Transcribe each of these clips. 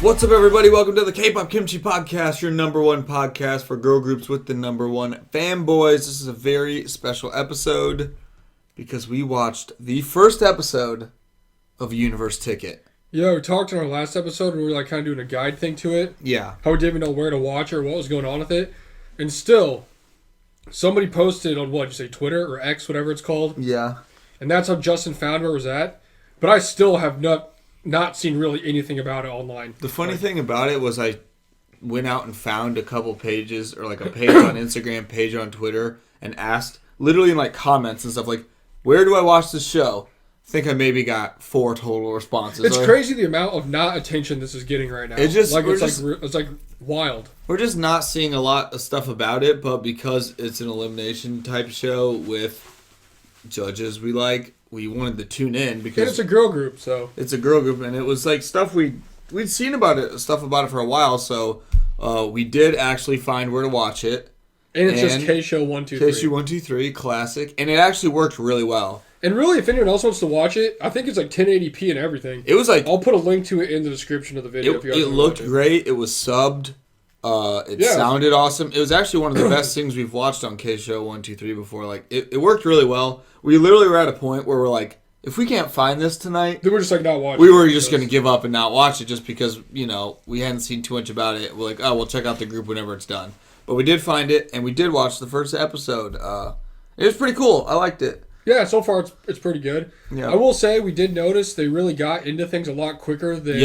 What's up, everybody? Welcome to the K-Pop Kimchi Podcast, your number one podcast for girl groups with the number one fanboys. This is a very special episode because we watched the first episode of Universe Ticket. Yeah, we talked in our last episode and we were kind of doing a guide thing to it. Yeah. How we didn't even know where to watch it or what was going on with it. And still, somebody posted on Twitter or X, whatever it's called. Yeah. And that's how Justin found where it was at. But I still have not seen really anything about it online. The funny thing about it was I went out and found a couple pages, or a page on Instagram, page on Twitter, and asked, literally in comments and stuff, where do I watch this show? I think I maybe got 4 total responses. It's crazy the amount of not attention this is getting right now. It's wild. We're just not seeing a lot of stuff about it, but because it's an elimination type show with judges we wanted to tune in because and it's a girl group, so it's a girl group, and it was stuff we'd seen about it for a while. So we did actually find where to watch it, and it's just K-Show 123. K-Show 123 classic, and it actually worked really well. And really, if anyone else wants to watch it, I think it's 1080p and everything. It was I'll put a link to it in the description of the video. It looked great. It was subbed. It sounded awesome. It was actually one of the best things we've watched on K-Show 123 before. It worked really well. We literally were at a point where we're like, if we can't find this tonight, then we're just not watching. We were just going to give up and not watch it just because, we hadn't seen too much about it. We're like, oh, we'll check out the group whenever it's done. But we did find it, and we did watch the first episode. It was pretty cool. I liked it. Yeah, so far it's pretty good. Yeah. I will say we did notice they really got into things a lot quicker than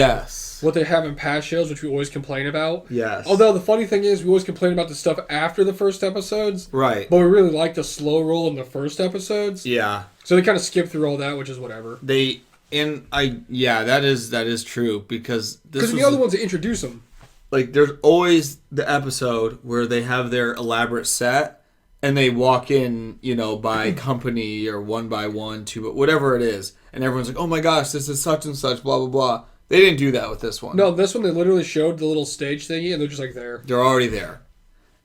what they have in past shows, which we always complain about. Yes. Although the funny thing is we always complain about the stuff after the first episodes. Right. But we really like the slow roll in the first episodes. Yeah. So they kind of skip through all that, which is whatever. That is true because the other ones that introduce them. There's always the episode where they have their elaborate set. And they walk in, by company or one by one, two, whatever it is. And everyone's like, oh my gosh, this is such and such, blah, blah, blah. They didn't do that with this one. No, this one they literally showed the little stage thingy and they're just there. They're already there.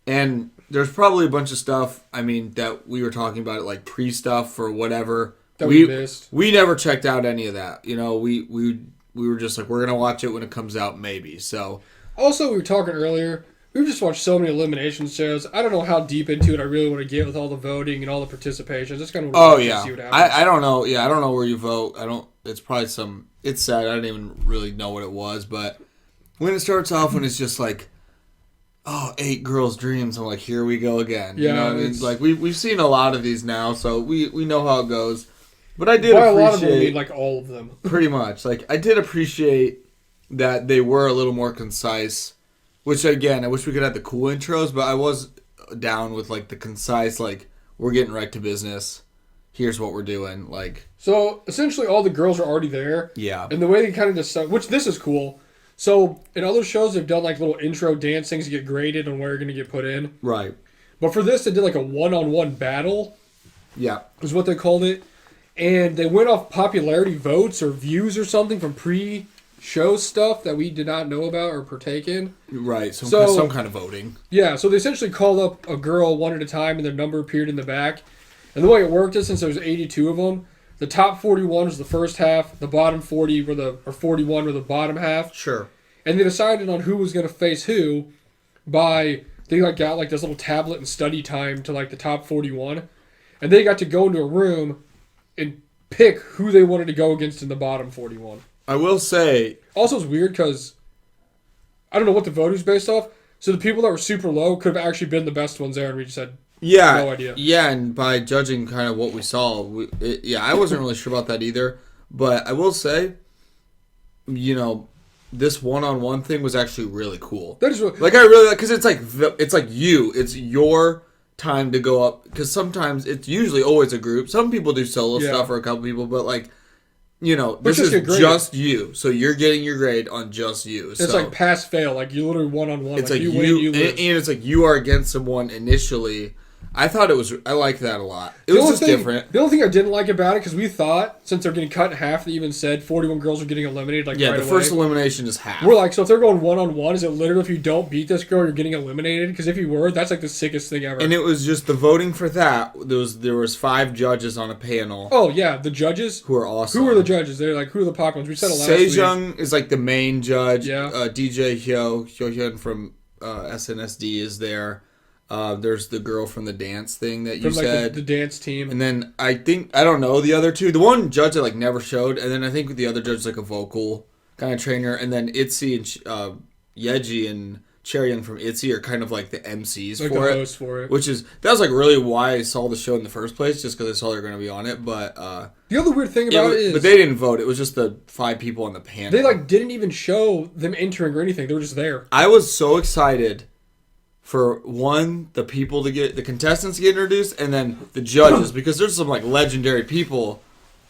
And there's probably a bunch of stuff, that we were talking about, pre-stuff or whatever. That we missed. We never checked out any of that. We were just we're going to watch it when it comes out, maybe. So. Also, we were talking earlier. We've just watched so many elimination shows. I don't know how deep into it I really want to get with all the voting and all the participation. Just kind of see what happens. I don't know. Yeah, I don't know where you vote. It's probably it's sad. I don't even really know what it was. But when it starts off, when it's just 8 girls' dreams, I'm like, here we go again. Yeah, you know what I mean? We've seen a lot of these now, so we know how it goes. But I did appreciate... a lot of them, I mean, all of them. Pretty much. I did appreciate that they were a little more concise. Which, again, I wish we could have the cool intros, but I was down with, the concise, we're getting right to business. Here's what we're doing, So, essentially, all the girls are already there. Yeah. And the way they kind of decide, which this is cool. So, in other shows, they've done, little intro dance things to get graded on where you're going to get put in. Right. But for this, they did, a one-on-one battle. Yeah. Is what they called it. And they went off popularity votes or views or something from show stuff that we did not know about or partake in. Right, some kind of voting. Yeah, so they essentially called up a girl one at a time and their number appeared in the back. And the way it worked is since there was 82 of them, the top 41 was the first half, the bottom 41 were the bottom half. Sure. And they decided on who was going to face who by, they got this little tablet and study time to the top 41. And they got to go into a room and pick who they wanted to go against in the bottom 41. I will say... Also, it's weird because I don't know what the voting's based off. So the people that were super low could have actually been the best ones there, and we just had no idea. Yeah, and by judging kind of what we saw, I wasn't really sure about that either. But I will say, this one-on-one thing was actually really cool. That is really... I really like... Because it's your time to go up. Because sometimes it's usually always a group. Some people do solo stuff or a couple people, but this is just you. So you're getting your grade on just you. It's pass-fail. You literally one-on-one. It's you win, you lose. And it's you are against someone initially. I thought I liked that a lot. It was just different. The only thing I didn't like about it, because we thought, since they're getting cut in half, they even said 41 girls are getting eliminated right away. The first elimination is half. We're like, so if they're going one-on-one, is it literally if you don't beat this girl, you're getting eliminated? Because if you were, that's like the sickest thing ever. And it was just the voting for that. There was 5 judges on a panel. Oh, yeah, the judges. Who are awesome. Who are the judges? They're like, who are the popular ones? We said it last week. Sejong is like the main judge. Yeah. DJ Hyohyun from SNSD is there. There's the girl from the dance thing that you said. The dance team. And then I don't know the other two. The one judge that like never showed, and then I think the other judge is like a vocal kind of trainer, and then Itzy and Yeji and Chaeryeong from Itzy are kind of like the MCs like for the it. host for it. That was like really why I saw the show in the first place, just because I saw they were going to be on it. But the other weird thing about it is, but they didn't vote. It was just the 5 people on the panel. They like didn't even show them entering or anything. They were just there. I was so excited for the people to get the contestants to get introduced, and then the judges, because there's some like legendary people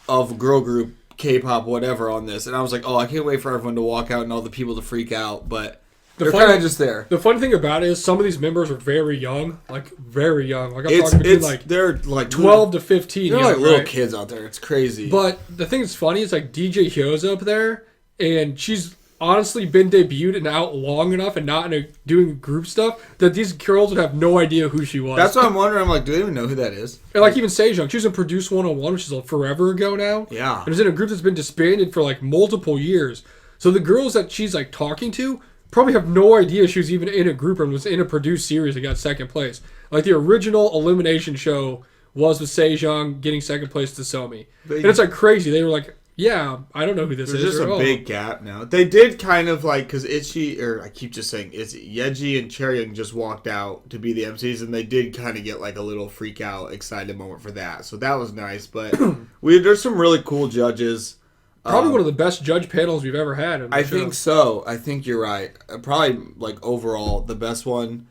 of girl group, K-pop, whatever on this, and I was like, oh, I can't wait for everyone to walk out and all the people to freak out, but they're kind of just there. The funny thing about it is some of these members are very young, like very young. Like I'm talking between like they're like 12 to 15. They're like little kids out there. It's crazy. But the thing that's funny is like DJ Hyo's up there, and she's honestly been debuted and out long enough and not doing group stuff that these girls would have no idea who she was. That's what I'm wondering. I'm like, do they even know who that is? And like even Sejong, she was in Produce 101, which is like forever ago now. Yeah. And was in a group that's been disbanded for like multiple years. So the girls that she's like talking to probably have no idea she was even in a group and was in a produced series and got second place. Like the original elimination show was with Sejong getting second place to Somi. And it's like crazy. They were like, yeah, I don't know who this is. There's just a big gap now. They did kind of like, because I keep just saying, Yeji and Chaeryeong just walked out to be the MCs, and they did kind of get like a little freak out, excited moment for that. So that was nice. But there's some really cool judges. Probably one of the best judge panels we've ever had. I think so. I think you're right. Probably like overall the best one.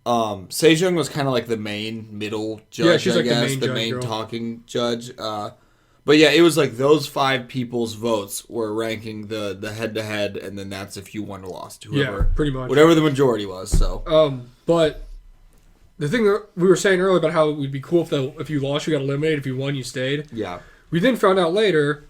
Sejong was kind of like the main middle judge. Yeah, she's I like guess, the main talking judge. But yeah, it was like those 5 people's votes were ranking the head-to-head, and then that's if you won or lost. Whoever, yeah, pretty much. Whatever the majority was, so. But the thing that we were saying earlier about how it would be cool if you lost, you got eliminated. If you won, you stayed. Yeah. We then found out later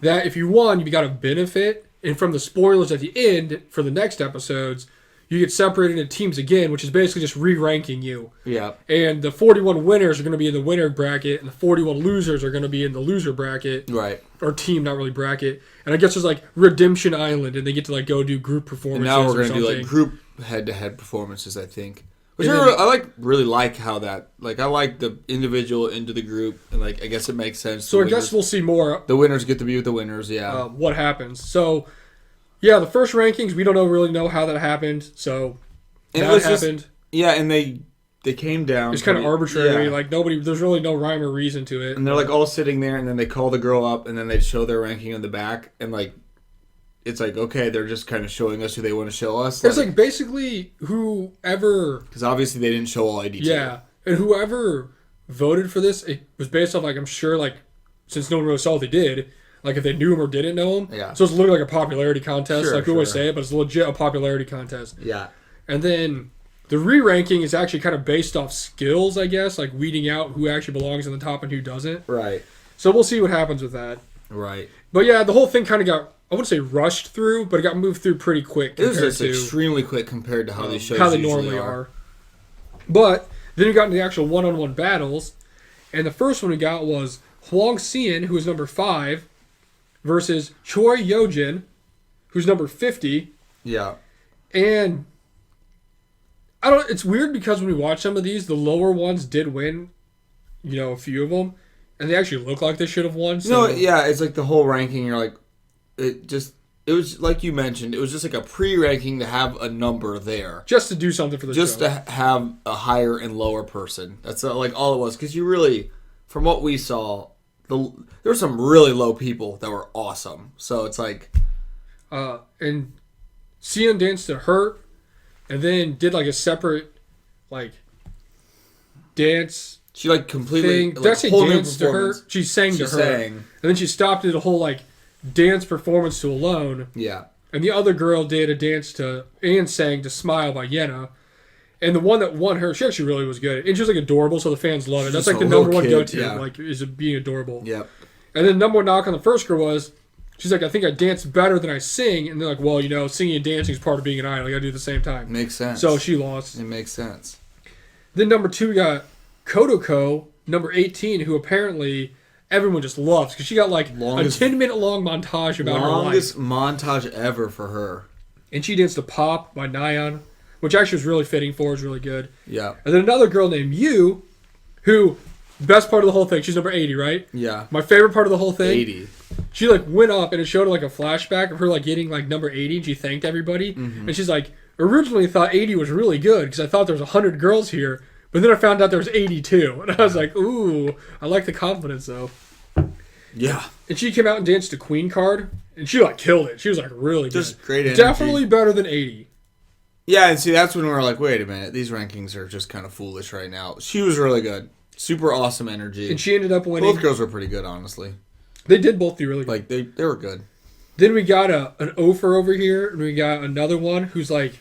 that if you won, you got a benefit. And from the spoilers at the end for the next episodes, you get separated into teams again, which is basically just re-ranking you. Yeah. And the 41 winners are going to be in the winner bracket, and the 41 losers are going to be in the loser bracket. Right. Or team, not really bracket. And I guess there's like Redemption Island, and they get to like go do group performances. And now we're going to do like group head-to-head performances, I think. Which I really like how that, like, I like the individual into the group, and like I guess it makes sense. So I guess we'll see more. The winners get to be with the winners, yeah. What happens? So. Yeah, the first rankings, we don't really know how that happened, so that happened. And they came down. It's kind of arbitrary, like there's really no rhyme or reason to it. And they're like all sitting there, and then they call the girl up, and then they show their ranking on the back, and like, it's like, okay, they're just kind of showing us who they want to show us. It's like basically whoever... Because obviously they didn't show all ID. Yeah, and whoever voted for this, it was based off, like, I'm sure, like, since no one really saw what they did... Like, if they knew him or didn't know him. Yeah. So it's literally like a popularity contest. We always say it, but it's legit a popularity contest. Yeah. And then the re-ranking is actually kind of based off skills, I guess. Like, weeding out who actually belongs in the top and who doesn't. Right. So we'll see what happens with that. Right. But yeah, the whole thing kind of got, I wouldn't say rushed through, but it got moved through pretty quick. It was just extremely quick compared to how these shows how they normally are. But then we got into the actual one-on-one battles. And the first one we got was Hwang Seon, who was number 5. Versus Choi Yojin, who's number 50. Yeah. And I don't. It's weird because when we watch some of these, the lower ones did win, a few of them, and they actually look like they should have won. So. Yeah, it's like the whole ranking. You're like, it was like you mentioned. It was just like a pre-ranking to have a number there, just to do something for the show. Just to have a higher and lower person. That's like all it was. Because you really, from what we saw. There were some really low people that were awesome. So it's like... and Sion danced to Hurt, and then did like a separate, like, dance... She like completely... Thing. That's a dance to Hurt. She sang to her. And then she stopped at a whole, like, dance performance to Alone. Yeah. And the other girl did a dance to... And sang to Smile by Yenna. And the one that won her, she actually really was good. And she was like adorable, so the fans love it. She's That's just like the a number little one kid, go-to, yeah. like, is being adorable. Yep. And then number one knock on the first girl was, she's like, I think I dance better than I sing. And they're like, well, singing and dancing is part of being an idol. You got to do it at the same time. Makes sense. So she lost. It makes sense. Then number 2, we got Kodoko, number 18, who apparently everyone just loves. Because she got like a 10-minute long montage about her life. Longest montage ever for her. And she danced to Pop by Nyan, which actually was really fitting for her. It was really good. Yeah. And then another girl named Yu, who, best part of the whole thing, she's number 80, right? Yeah. My favorite part of the whole thing. 80. She like went up and it showed like a flashback of her like getting like number 80 and she thanked everybody. Mm-hmm. And she's like, originally thought 80 was really good because I thought there was 100 girls here. But then I found out there was 82. And I was like, ooh, I like the confidence though. Yeah. And she came out and danced to Queen Card. And she like killed it. She was like really good. Just great energy. Definitely better than 80. Yeah, and see, that's when we were like, wait a minute, these rankings are just kind of foolish right now. She was really good. Super awesome energy. And she ended up winning. Both girls were pretty good, honestly. They did both do really good. Like, they were good. Then we got an Ofer over here, and we got another one who's like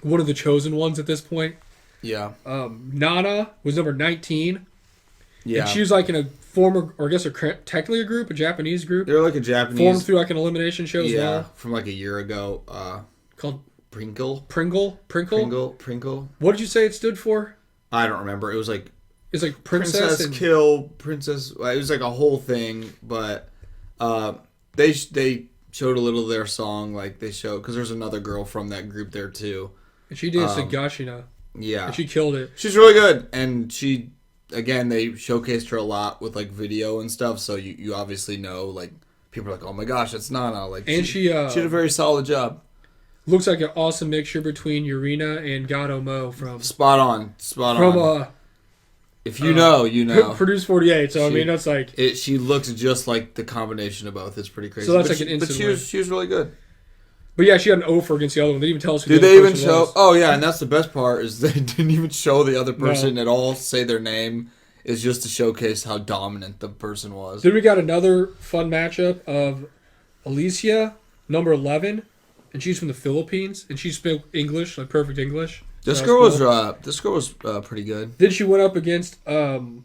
one of the chosen ones at this point. Yeah. Nana was number 19. Yeah. And she was like in a former, or I guess technically a group, a Japanese group. They're like a Japanese. Formed through like an elimination show as well. From like a year ago. Called Pringle. Pringle? Pringle. What did you say it stood for? I don't remember. It was like It's like Princess and... Kill, Princess. It was like a whole thing, but they showed a little of their song. Like they showed, because there's another girl from that group there too. And she danced to Gashina. Yeah. And she killed it. She's really good. And she, again, they showcased her a lot with like video and stuff. So you obviously know, like, people are like, oh my gosh, it's Nana. Like, and she did a very solid job. Looks like an awesome mixture between Urina and Gato Mo from... Spot on. If you know, you know. Produce 48. So, I mean, that's like... She looks just like the combination of both. It's pretty crazy. So that's like an instant But she was really good. But yeah, she had an Ofer against the other one. They didn't even tell us who Did the they other even person show? was. Oh, yeah, and that's the best part is they didn't even show the other person at all, say their name. It's just to showcase how dominant the person was. Then we got another fun matchup of Alicia, number 11, and she's from the Philippines, and she spoke English, like perfect English. This So girl that's cool. was pretty good. Then she went up against Nana's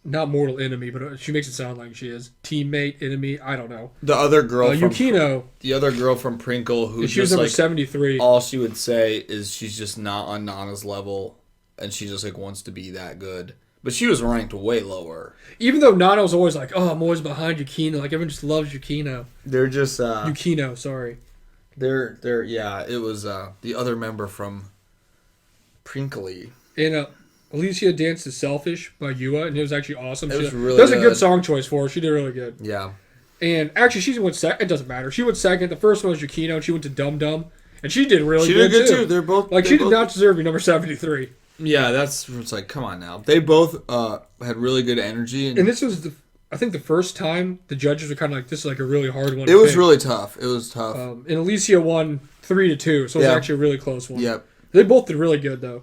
not mortal enemy, but she makes it sound like she is teammate, enemy. I don't know. The other girl from Yukino. The other girl from Prinkle, who she was just number like 73. all she would say is she's just not on Nana's level, and she just like wants to be that good. But she was ranked way lower. Even though Nana was always like, "Oh, I'm always behind Yukino." Like everyone just loves Yukino. They're just Yukino, sorry. They're yeah. It was the other member from Prinkly. And Alicia danced to "Selfish" by Yua, and it was actually awesome. It was that really was a good. good song choice for her. She did really good. Yeah. And actually, she went second. It doesn't matter. She went second. The first one was Yukino, and she went to Dum Dum, and she did really good. She did good too. They're both like she did not deserve to be number 73. Yeah, it's like, come on now. They both had really good energy, And this was I think the first time the judges were kind of like, this is like a really hard one. It was really tough. It was tough. And Alicia won 3-2, so it was actually a really close one. Yep. They both did really good though.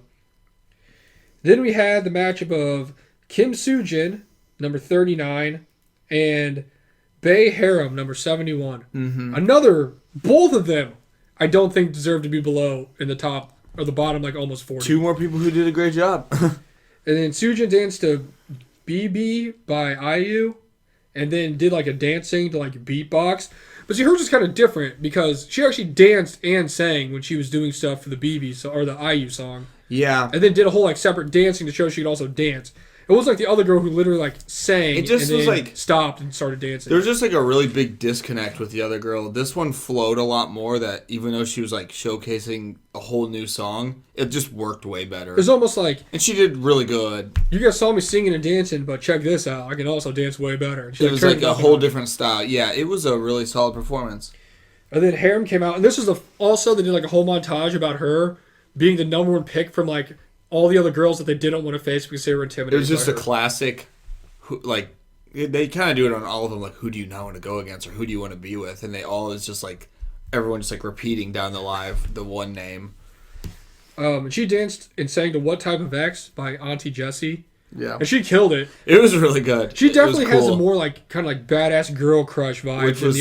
Then we had the matchup of Kim Soo-jin, number 39, and Bae Harem, number 71. Mm-hmm. Both of them, I don't think deserve to be below in the top or the bottom, like almost 40. Two more people who did a great job. And then Soo-jin danced to BB by IU, and then did like a dancing to like beatbox. But see, hers was kind of different because she actually danced and sang when she was doing stuff for the BB or the IU song. Yeah. And then did a whole like separate dancing to show she could also dance. It wasn't like the other girl who literally like sang It just and was then like stopped and started dancing. There was just like a really big disconnect with the other girl. This one flowed a lot more, that even though she was like showcasing a whole new song, it just worked way better. It was almost like, and she did really good. You guys saw me singing and dancing, but check this out. I can also dance way better. And It was like a whole different style. Yeah, it was a really solid performance. And then Harem came out, and this was also they did like a whole montage about her being the number one pick from like all the other girls that they didn't want to face because they were intimidated. It was just by a her. classic, like, they kind of do it on all of them, like, who do you not want to go against or who do you want to be with? And they all is just like, everyone just like repeating down the live the one name. And she danced and sang to What Type of X by Auntie Jessie. Yeah. And she killed it. It was really good. She definitely has a cool. more like kind of like badass girl crush vibe Which than was,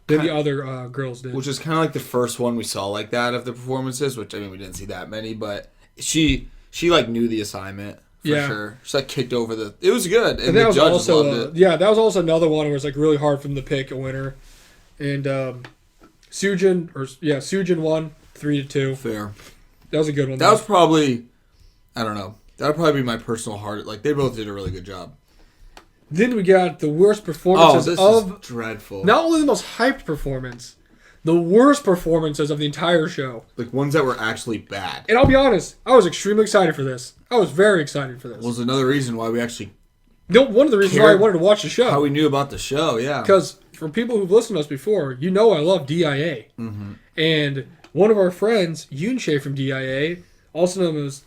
the other girls did. Which is kind of like the first one we saw like that of the performances, which I mean we didn't see that many, but she like knew the assignment for sure. She like kicked over the. It was good, and that the was judges also loved it. yeah, that was also another one where it's like really hard for them to pick a winner, and Sujin won 3-2. Fair. That was a good one. That was probably, I don't know. That would probably be my personal heart. Like they both did a really good job. Then we got the worst performances this of is dreadful. not only the most hyped performance, the worst performances of the entire show. Like ones that were actually bad. And I'll be honest, I was extremely excited for this. I was very excited for this. Was another reason why we actually One of the reasons why I wanted to watch the show. how we knew about the show, yeah. Because for people who've listened to us before, you know I love DIA. Mm-hmm. And one of our friends, Yoon from DIA, also known as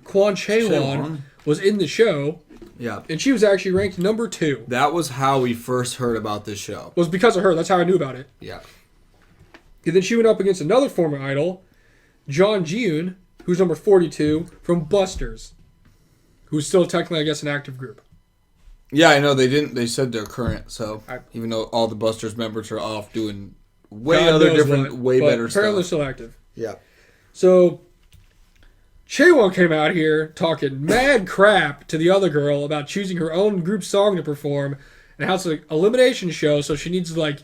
Kwon Chaewon, was in the show. Yeah. And she was actually ranked number 2. That was how we first heard about this show. It was because of her. That's how I knew about it. Yeah. And then she went up against another former idol, John Jiun, who's number 42, from Busters, who's still technically, I guess, an active group. Yeah, I know they didn't. They said they're current, so I- even though all the Busters members are off doing way God other knows different, what, way but better apparently they're stuff. still active. Yeah. So Chaewon came out here talking mad crap to the other girl about choosing her own group song to perform and how it's an elimination show, so she needs to like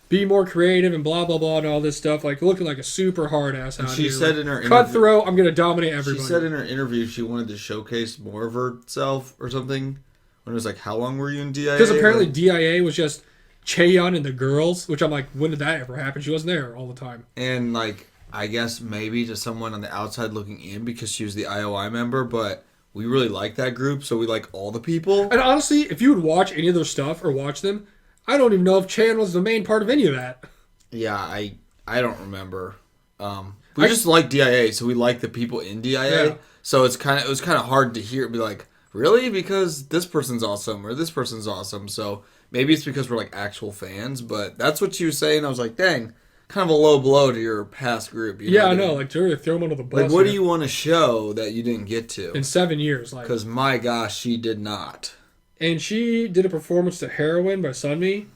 be more creative and blah blah blah and all this stuff, like looking like a super hard ass out She here. said like, in her cutthroat, I'm gonna dominate everybody. She said in her interview she wanted to showcase more of herself or something. When it was like, how long were you in DIA? Because apparently DIA was just Chaeyeon and the girls, which I'm like, when did that ever happen? She wasn't there all the time. And like, I guess maybe to someone on the outside looking in because she was the IOI member, but we really like that group, so we like all the people. And honestly, if you would watch any of their stuff or watch them, I don't even know if Chaeyeon was the main part of any of that. Yeah, I don't remember. We just like DIA, so we like the people in DIA. Yeah. So it was kind of hard to hear. Be like, really? Because this person's awesome or this person's awesome. So maybe it's because we're like actual fans. But that's what she was saying. I was like, dang, kind of a low blow to your past group. You Yeah, I what know. Like, to really throw them under the bus. Like, what do here. you want to show that you didn't get to? In 7 years, like. Because my gosh, she did not. And she did a performance to Heroin by Sunmi.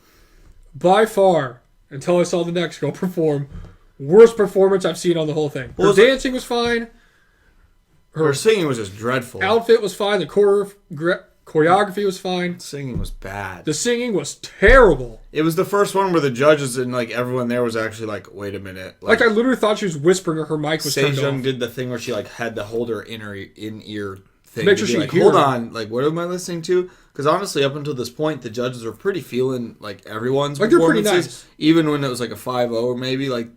By far, until I saw the next girl perform, worst performance I've seen on the whole thing. Her dancing was fine. Her singing was just dreadful. Outfit was fine. The choreography was fine. Singing was bad. The singing was terrible. It was the first one where the judges and like everyone there was actually like, wait a minute. Like I literally thought she was whispering or her mic was turned Sejong off. did the thing where she like had to hold her in-ear thing. Make to sure be she like, hear hold it. on, like what am I listening to? Because honestly, up until this point, the judges were pretty feeling like everyone's Like, they're pretty performances, nice. even when it was like a 5-0 or maybe like.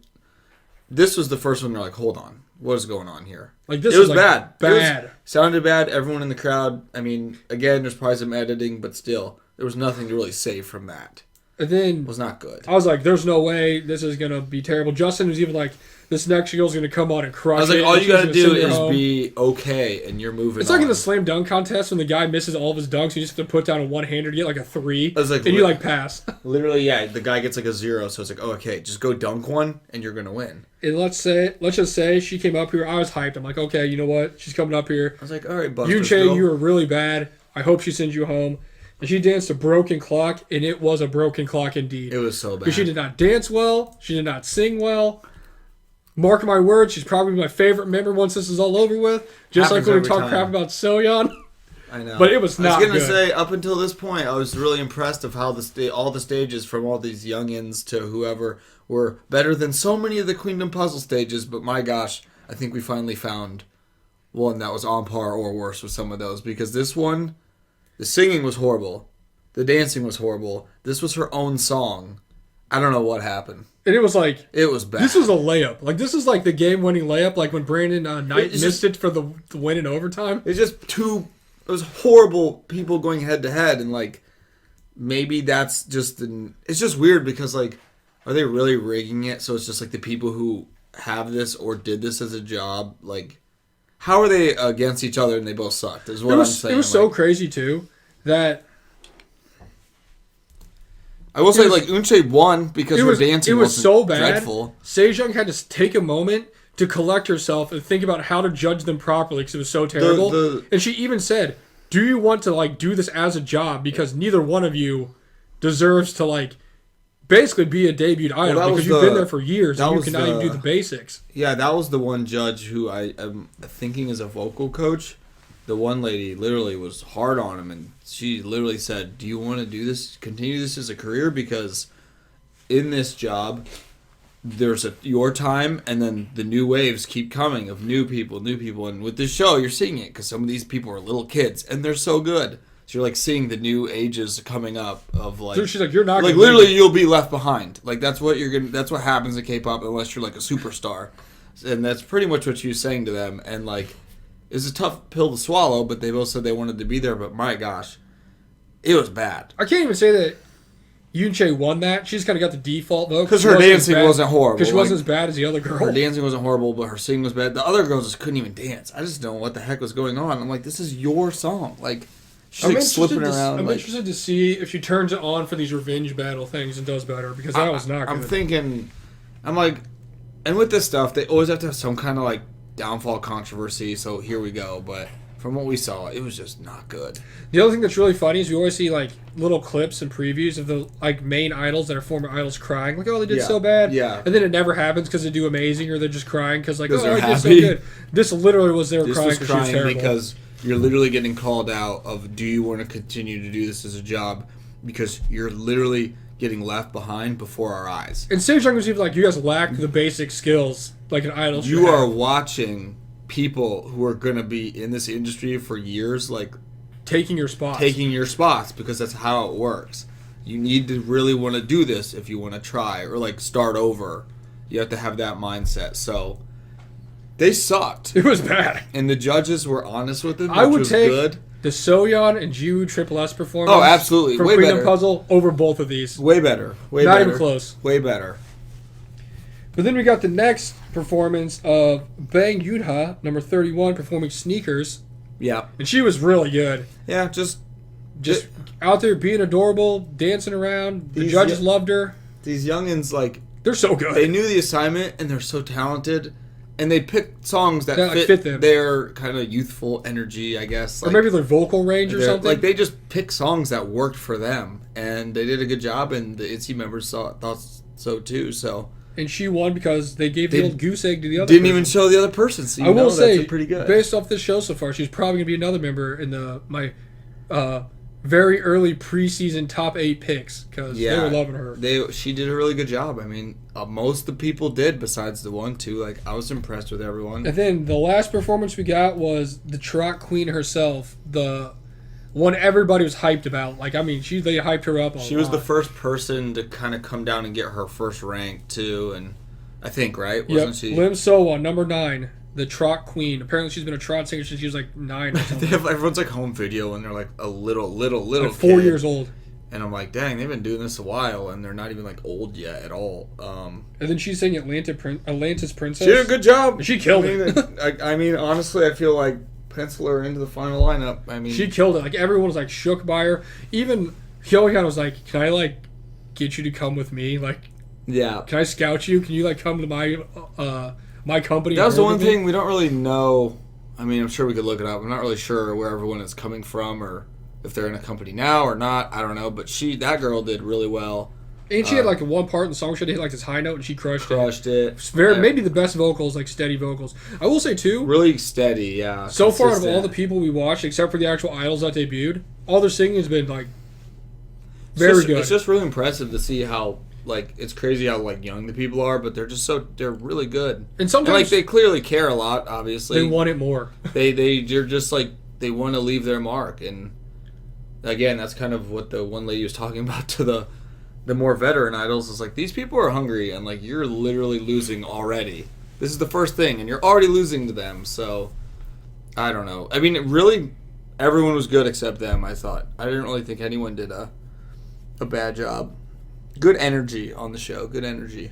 This was the first one. They're like, hold on, what is going on here? Like this It was like, bad. Bad. Sounded bad. Everyone in the crowd. I mean, again, there's probably some editing, but still, there was nothing to really save from that. And then It was not good. I was like, there's no way this is going to be terrible. Justin was even like, this next girl's going to come on and crush it. I was like, all and you she's gotta gonna do send her is home. be okay, and you're moving. It's like in on. the slam dunk contest when the guy misses all of his dunks, you just have to put down a one-hander to get like a 3, I was like, and you like pass. Literally, yeah, the guy gets like a 0, so it's like, oh, okay, just go dunk one, and you're gonna win. And let's just say she came up here. I was hyped. I'm like, okay, you know what? She's coming up here. I was like, all right, Buster. Yoon, you were really bad. I hope she sends you home. And she danced a broken clock, and it was a broken clock indeed. It was so bad. Because she did not dance well. She did not sing well. Mark my words, she's probably my favorite member once this is all over with. Just Happens like when we every talk time. crap about Soyeon. I know, But it was not I was gonna good. say, up until this point, I was really impressed of how all the stages from all these youngins to whoever were better than so many of the Queendom Puzzle stages. But my gosh, I think we finally found one that was on par or worse with some of those, because this one, the singing was horrible, the dancing was horrible. This was her own song. I don't know what happened. And it was like, It was bad. this was a layup. Like, this is like the game-winning layup, like when Brandon Knight It's missed it for the win in overtime. It's just it was horrible people going head to head, and like maybe that's just it's just weird because like, are they really rigging it so it's just like the people who have this or did this as a job, like how are they against each other and they both sucked is what I'm saying. It was so crazy too that I will say like Eunchae won because her dancing it was wasn't so bad. dreadful. Sejong had to take a moment to collect herself and think about how to judge them properly because it was so terrible. And she even said, do you want to like do this as a job? Because neither one of you deserves to like basically be a debut idol because you've been there for years and you can not even do the basics. Yeah, that was the one judge who I am thinking is a vocal coach. The one lady literally was hard on him, and she literally said, "Do you want to do this? Continue this as a career? Because in this job, there's your time, and then the new waves keep coming of new people. And with this show, you're seeing it because some of these people are little kids, and they're so good. So you're like seeing the new ages coming up of like. So she's like, you're not like literally, you'll be left behind. Like that's what you're gonna. That's what happens in K-pop unless you're like a superstar, and that's pretty much what she was saying to them. And like, it's a tough pill to swallow, but they both said they wanted to be there. But my gosh, it was bad. I can't even say that Yoon won that. She just kind of got the default vote because her dancing wasn't horrible. Because she wasn't as bad as the other girl. Her dancing wasn't horrible, but her singing was bad. The other girls just couldn't even dance. I just don't know what the heck was going on. I'm like, this is your song. Like, she's like slipping around. I'm interested to see if she turns it on for these revenge battle things and does better because that was not good. I'm thinking, I'm like, and with this stuff, they always have to have some kind of like downfall controversy. So here we go. But from what we saw, it was just not good. The other thing that's really funny is we always see like little clips and previews of the like main idols that are former idols crying, like, oh, they did so bad, and then it never happens because they do amazing, or they're just crying because like, oh, they did so good. This literally was they were crying because she was terrible. Because you're literally getting called out of, do you want to continue to do this as a job? Because you're literally getting left behind before our eyes. And Sage Young was even like, you guys lack the basic skills like an idol should You have. are watching people who are going to be in this industry for years, like taking your spots because that's how it works. You need to really want to do this if you want to try or like start over. You have to have that mindset. So they sucked. It was bad, and the judges were honest with it. I would take good. The Soyeon and Jiwoo Triple S performance. Oh, absolutely, from way Queendom better. Puzzle over both of these. Way better. Not even close. Way better. But then we got the next performance of Bang Yoonha, number 31, performing Sneakers. Yeah. And she was really good. Yeah, just out there being adorable, dancing around. The judges loved her. These youngins, like... They're so good. They knew the assignment, and they're so talented. And they picked songs that fit them. Their kind of youthful energy, I guess. Or maybe their vocal range or something. Like, they just picked songs that worked for them. And they did a good job, and the ITZY members thought so, too, so... And she won because they gave the old goose egg to the other Didn't person. even show the other person, so I will say, that's pretty good. Based off this show so far, she's probably going to be another member in my very early preseason top 8 picks because they were loving her. She did a really good job. I mean, most of the people did besides the one, too. Like, I was impressed with everyone. And then the last performance we got was the Trot Queen herself, the one everybody was hyped about. Like, I mean, they hyped her up a lot. She was the first person to kind of come down and get her first rank, too, and I think, right? Wasn't she? Lim So-won, number 9, the Trot Queen. Apparently, she's been a trot singer since she was like 9 or something. Everyone's like home video, and they're like a little like 4 kid. years old. And I'm like, dang, they've been doing this a while, and they're not even like old yet at all. And then she's singing Atlantis Princess. She did a good job. She killed it. I mean, honestly, I feel like pencil her into the final lineup. I mean, she killed it. Like, everyone was like shook by her. Even Hyoyeon was like, "Can I like get you to come with me? Like, yeah, can I scout you? Can you like come to my company?" That was the one thing we don't really know. I mean, I'm sure we could look it up. I'm not really sure where everyone is coming from or if they're in a company now or not. I don't know. But that girl did really well. And she had like one part in the song she had to hit like this high note and she crushed it. Maybe the best vocals, like steady vocals. I will say too, really steady, yeah. So far out of all the people we watched, except for the actual idols that debuted, all their singing has been like very good. It's just really impressive to see how like it's crazy how like young the people are, but they're really good. And sometimes like they clearly care a lot. Obviously, they want it more. They're just like they want to leave their mark, and again, that's kind of what the one lady was talking about to the more veteran idols is like, these people are hungry and like you're literally losing already. This is the first thing and you're already losing to them. So I don't know. I mean, really, everyone was good except them. I thought I didn't really think anyone did a bad job. Good energy on the show. Good energy.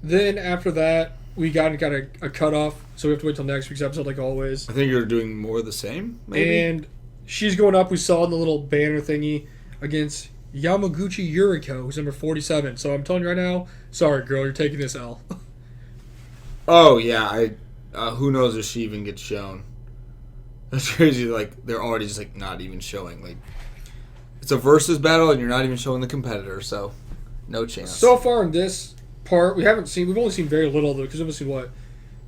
Then after that, we got a cutoff, so we have to wait till next week's episode, like always. I think you're doing more of the same. Maybe. And she's going up. We saw in the little banner thingy against Yamaguchi Yuriko, who's number 47. So I'm telling you right now, sorry, girl, you're taking this L. Oh, yeah. Who knows if she even gets shown. That's crazy. Like, they're already just, like, not even showing. Like, it's a versus battle, and you're not even showing the competitor, so no chance. So far in this part, we've only seen very little of it, because we've seen,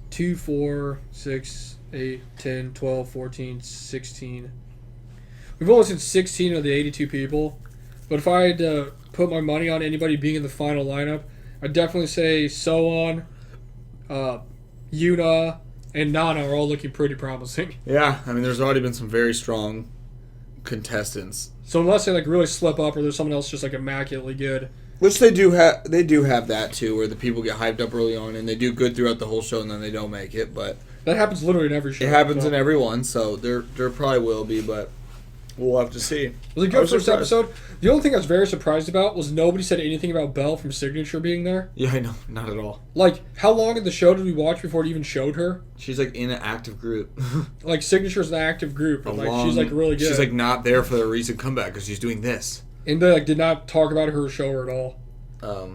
2, 4, 6, 8, 10, 12, 14, 16. We've only seen 16 of the 82 people. But if I had to put my money on anybody being in the final lineup, I'd definitely say Soan, Yuna, and Nana are all looking pretty promising. Yeah, I mean, there's already been some very strong contestants. So unless they really slip up or there's someone else just immaculately good. Which they do have that too, where the people get hyped up early on and they do good throughout the whole show and then they don't make it. But that happens literally in every show. It happens in every one, so there probably will be, but we'll have to see. Was it good first episode? The only thing I was very surprised about was nobody said anything about Belle from Signature being there. Yeah, I know, not at all. How long in the show did we watch before it even showed her? She's in an active group. Signature's an active group, and she's really good. She's not there for the recent comeback because she's doing this. And they did not talk about her or show her at all.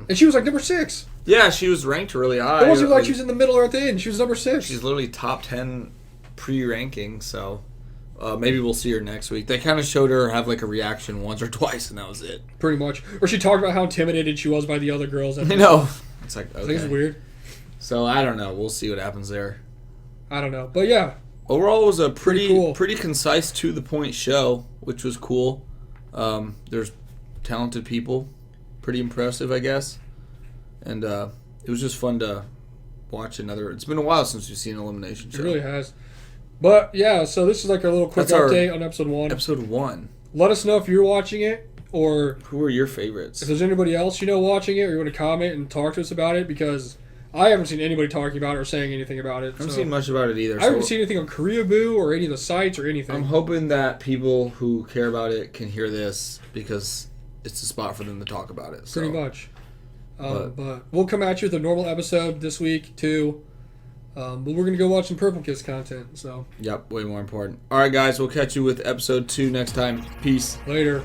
And she was number 6. Yeah, she was ranked really high. It wasn't like she was in the middle or at the end. She was number 6. She's literally top 10 pre-ranking, so maybe we'll see her next week. They kind of showed her have a reaction once or twice, and that was it. Pretty much. Or she talked about how intimidated she was by the other girls. I know. It's okay. I think it's weird. So I don't know. We'll see what happens there. I don't know. But yeah. Overall, it was a pretty cool. pretty concise, to-the-point show, which was cool. There's talented people. Pretty impressive, I guess. And it was just fun to watch another. It's been a while since we've seen an elimination show. It really has. But yeah, so this is our little quick update on episode 1. Episode 1. Let us know if you're watching it, or who are your favorites. If there's anybody else watching it, or you want to comment and talk to us about it, because I haven't seen anybody talking about it or saying anything about it. I haven't seen much about it either. I haven't seen anything on Koreaboo or any of the sites or anything. I'm hoping that people who care about it can hear this, because it's a spot for them to talk about it. So. Pretty much. But we'll come at you with a normal episode this week, too. But we're going to go watch some Purple Kiss content. So. Yep, way more important. All right, guys, we'll catch you with episode 2 next time. Peace. Later.